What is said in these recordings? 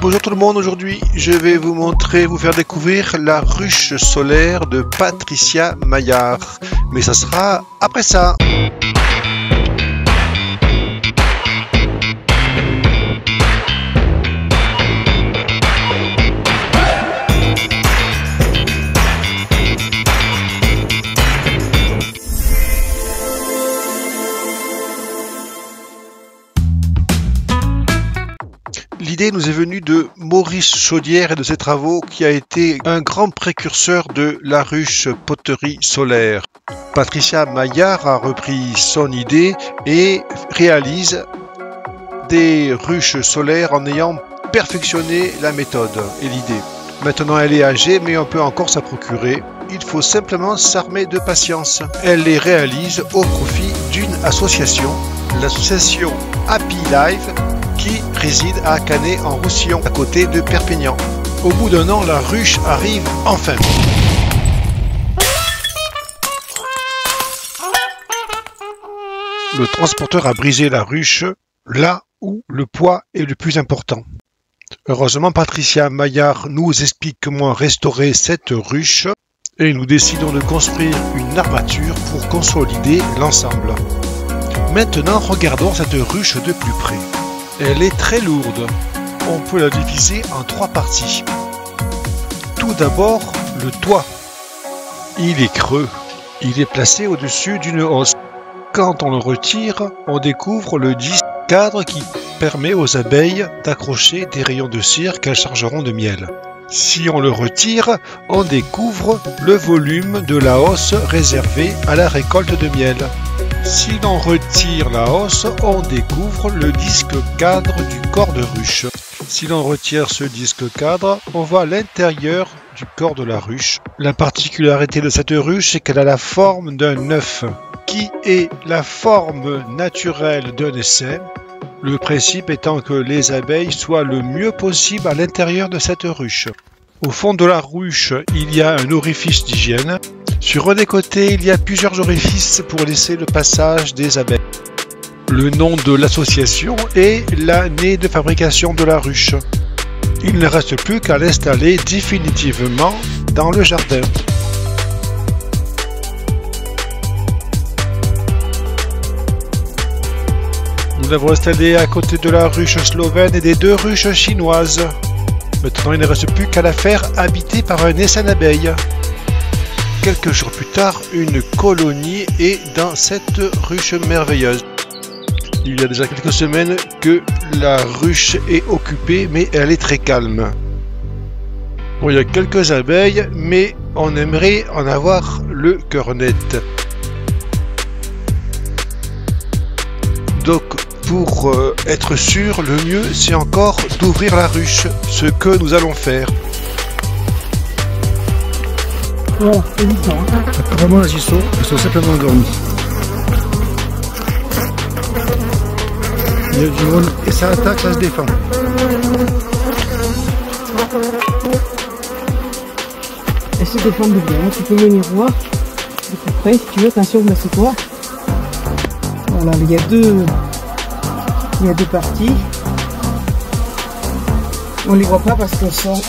Bonjour tout le monde, aujourd'hui je vais vous faire découvrir la ruche solaire de Patricia Maillard. Mais ça sera après ça. L'idée nous est venue de Maurice Chaudière et de ses travaux qui a été un grand précurseur de la ruche poterie solaire. Patricia Maillard a repris son idée et réalise des ruches solaires en ayant perfectionné la méthode et l'idée. Maintenant elle est âgée mais on peut encore s'en procurer. Il faut simplement s'armer de patience. Elle les réalise au profit d'une association, l'association Happy Life, qui réside à Canet-en-Roussillon, à côté de Perpignan. Au bout d'un an, la ruche arrive enfin. Le transporteur a brisé la ruche là où le poids est le plus important. Heureusement, Patricia Maillard nous explique comment restaurer cette ruche et nous décidons de construire une armature pour consolider l'ensemble. Maintenant, regardons cette ruche de plus près. Elle est très lourde. On peut la diviser en 3 parties. Tout d'abord, le toit. Il est creux. Il est placé au-dessus d'une hausse. Quand on le retire, on découvre le disque cadre qui permet aux abeilles d'accrocher des rayons de cire qu'elles chargeront de miel. Si on le retire, on découvre le volume de la hausse réservée à la récolte de miel. Si l'on retire la hausse, on découvre le disque cadre du corps de ruche. Si l'on retire ce disque cadre, on voit l'intérieur du corps de la ruche. La particularité de cette ruche, c'est qu'elle a la forme d'un œuf, qui est la forme naturelle d'un essaim. Le principe étant que les abeilles soient le mieux possible à l'intérieur de cette ruche. Au fond de la ruche, il y a un orifice d'hygiène. Sur un des côtés, il y a plusieurs orifices pour laisser le passage des abeilles. Le nom de l'association est l'année de fabrication de la ruche. Il ne reste plus qu'à l'installer définitivement dans le jardin. Nous l'avons installé à côté de la ruche slovène et des 2 ruches chinoises. Maintenant, il ne reste plus qu'à la faire habiter par un essaim d'abeilles. Quelques jours plus tard, une colonie est dans cette ruche merveilleuse. Il y a déjà quelques semaines que la ruche est occupée, mais elle est très calme. Bon, il y a quelques abeilles, mais on aimerait en avoir le cœur net. Donc, pour être sûr, le mieux, c'est encore d'ouvrir la ruche, ce que nous allons faire. Voilà, évident. Apparemment, les issos, ils sont simplement endormis. Il y a du monde et ça attaque, ça se défend. Elles se défendent bien, tu peux venir voir de plus près si tu veux, attention, mais c'est toi. Voilà, il y a deux parties. On les voit pas parce qu'on sent.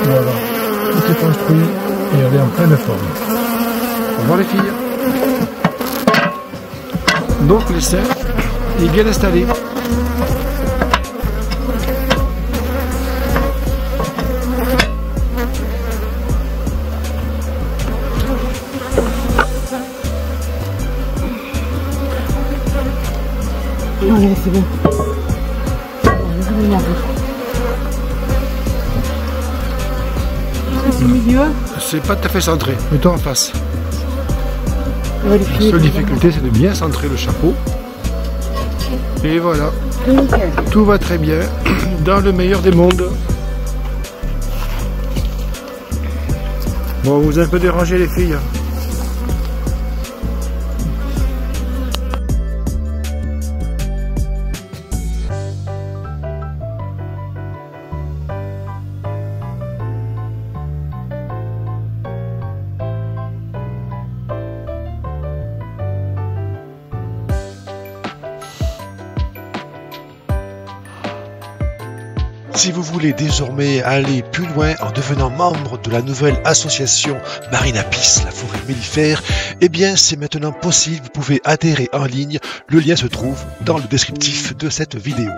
Voilà, tout est construit et elle est en pleine forme. Au revoir les filles. Donc l'essai est bien installé. Allez, c'est bon. C'est au milieu. C'est pas tout à fait centré, mets-toi en face. La seule difficulté, c'est de bien centrer le chapeau. Et voilà, tout va très bien, dans le meilleur des mondes. Bon, vous avez un peu dérangé les filles. Si vous voulez désormais aller plus loin en devenant membre de la nouvelle association Marine Apis, la forêt mellifère, eh bien c'est maintenant possible, vous pouvez adhérer en ligne, le lien se trouve dans le descriptif de cette vidéo.